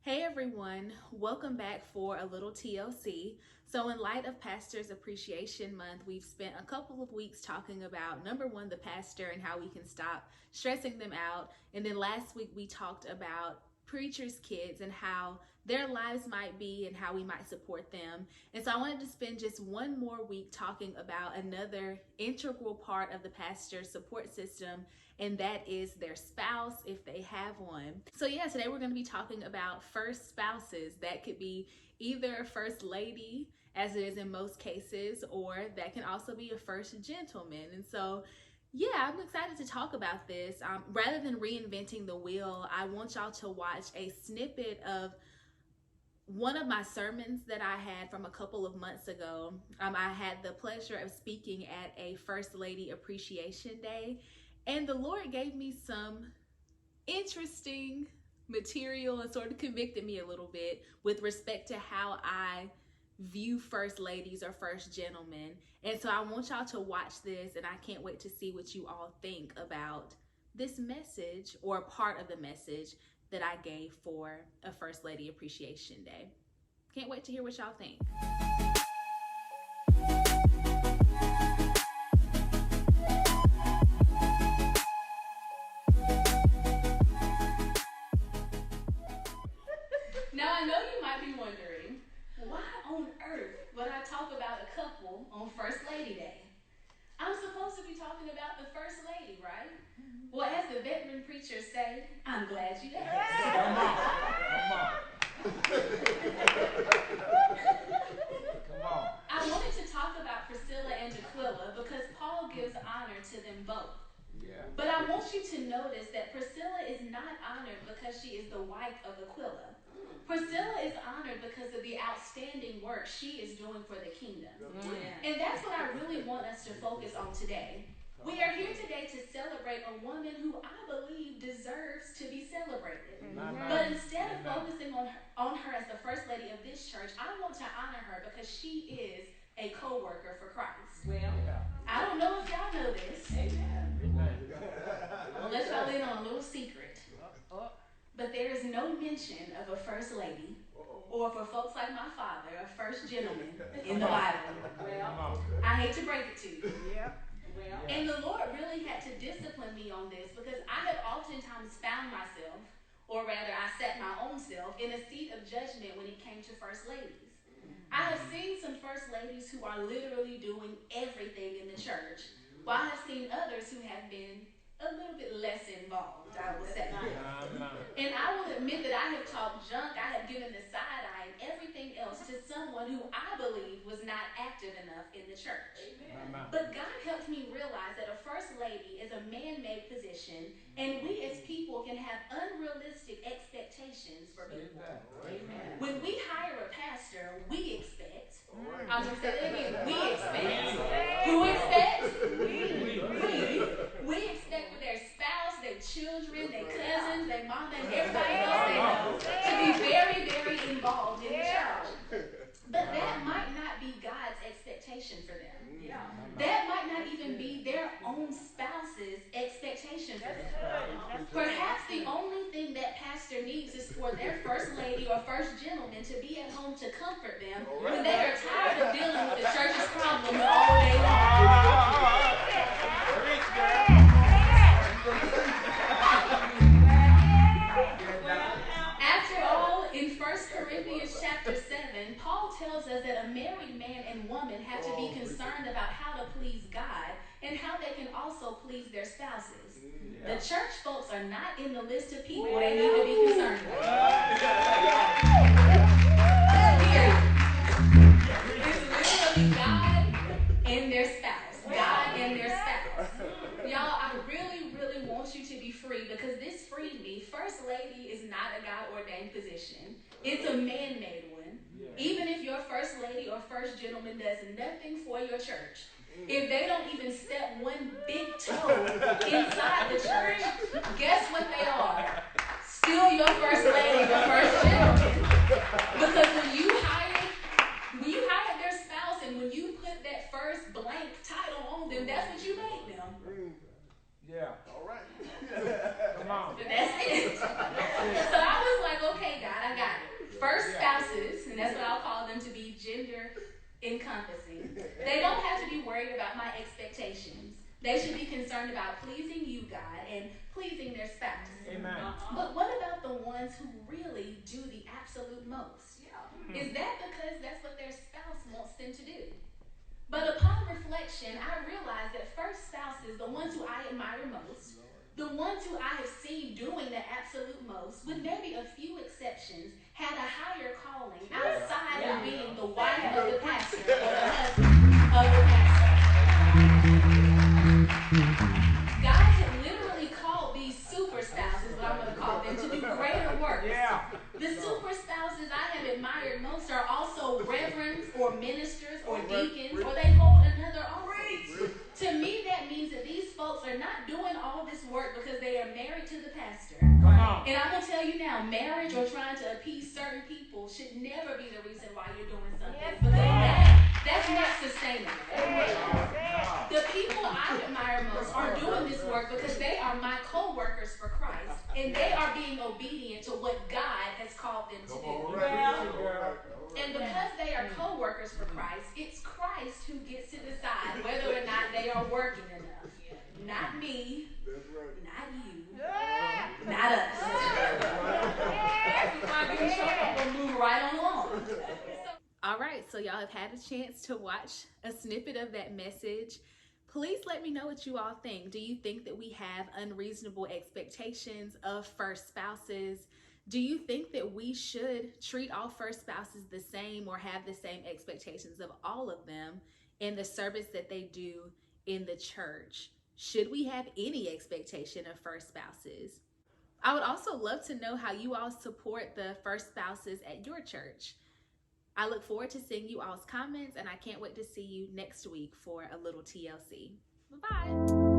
Hey everyone, welcome back for a little TLC. So, in light of Pastor's Appreciation Month, we've spent a couple of weeks talking about number one, the pastor and how we can stop stressing them out. And then last week, we talked about preachers' kids and how their lives might be and how we might support them. And so, I wanted to spend just one more week talking about another integral part of the pastor's support system, and that is their spouse if they have one. So yeah, today we're going to be talking about first spouses. That could be either first lady, as it is in most cases, or that can also be a first gentleman. And so yeah, I'm excited to talk about this. Rather than reinventing the wheel, I want y'all to watch a snippet of one of my sermons that I had from a couple of months ago. I had the pleasure of speaking at a First Lady Appreciation Day, and the Lord gave me some interesting material and sort of convicted me a little bit with respect to how I view first ladies or first gentlemen. And so I want y'all to watch this, and I can't wait to see what you all think about this message or part of the message that I gave for a First Lady Appreciation Day. Can't wait to hear what y'all think. Now, I know you might be wondering, why on earth would I talk about a couple on First Lady Day? I'm supposed to be talking about the First Lady, right? Well, as the veteran preachers say, I'm glad you asked. Come on. I wanted to talk about Priscilla and Aquila because Paul gives honor to them both. Yeah. But I want you to notice that Priscilla is not honored because she is the wife of Aquila. Priscilla is honored because of the outstanding work she is doing for the kingdom. And that's what I really want us to focus on today. We are here today to celebrate a woman who I believe deserves to be celebrated. But instead of focusing on her as the first lady of this church, I want to honor her because she is a co-worker for Christ. Well, I don't know if y'all know this. Amen. I'll let y'all in on a little secret. But there is no mention of a first lady, or for folks like my father, a first gentleman in the Bible. Well, I hate to break it to you. yeah. And the Lord really had to discipline me on this because I have oftentimes found myself, or rather I set my own self, in a seat of judgment when it came to first ladies. I have seen some first ladies who are literally doing everything in the church, while I have seen others who have been a little bit less involved, I would say. And I will admit that I have talked junk, I have given the side eye and everything else to someone who I believe was not active enough in the church. But God helped me realize that a first lady is a man-made position, and we as people can have unrealistic expectations for people. Amen. When we hire a pastor, we expect, I'm going to say that again, we expect. Who expects? We expect for their spouse, their children, their cousins, their mom, and everybody else they know to be very, very involved in the church. But that might not be God's expectation for them. That might not even be their own spouse's expectation for them. Perhaps the only thing that pastor needs is for their first lady or first gentleman to be at home to comfort them when they are tired of dealing with the church's problems all day long. After all, in 1 Corinthians chapter 7, Paul tells us that a married man and woman have to be concerned about how to please God and how they can also please their spouses. The church folks are not in the list of people they need to be concerned with. It's literally God and their spouse. God and their spouse. Y'all, I really, really want you to be free because this freed me. First lady is not a God-ordained position. It's a man-made one. Even if your first lady or first gentleman does nothing for your church, if they don't even step one big toe inside the church, guess what they are? Still your first lady or first gentleman. Because when you hired their spouse and when you put that first blank title on them, that's what you made them. Yeah. All right. Come on. But that's it. So I was like, okay, God, I got First spouses, and that's what I'll call them to be gender encompassing, they don't have to be worried about my expectations. They should be concerned about pleasing you, God, and pleasing their spouse. Amen. But what about the ones who really do the absolute most? Is that because that's what their spouse wants them to do? But upon reflection, I realized that first spouses, the ones who I admire most, the ones who I have seen doing the absolute most, with maybe a few exceptions, had a higher calling outside of being the wife of the pastor or the husband of the pastor. God had literally called these super spouses, what I'm going to call them, to do greater works. Yeah. The super spouses I have admired most are also reverends or ministers or deacons, or they hold another office. To me, that means that these folks are not doing all this work because they are married to the pastor. Come on. And I'm going to tell you now, marriage or trying to appease certain people should never be the reason why you're doing something. Because that's not sustainable. The people I admire most are doing this work because they are my co-workers for Christ. And they are being obedient to what God has called them to do. And because they are co-workers for Christ, it's Christ who gets to decide whether or not they are working enough. Not me. Not you. Not us. If I get in trouble, we'll move right on along. All right, so y'all have had a chance to watch a snippet of that message. Please let me know what you all think. Do you think that we have unreasonable expectations of first spouses? Do you think that we should treat all first spouses the same or have the same expectations of all of them in the service that they do in the church? Should we have any expectation of first spouses? I would also love to know how you all support the first spouses at your church. I look forward to seeing you all's comments, and I can't wait to see you next week for a little TLC. Bye-bye.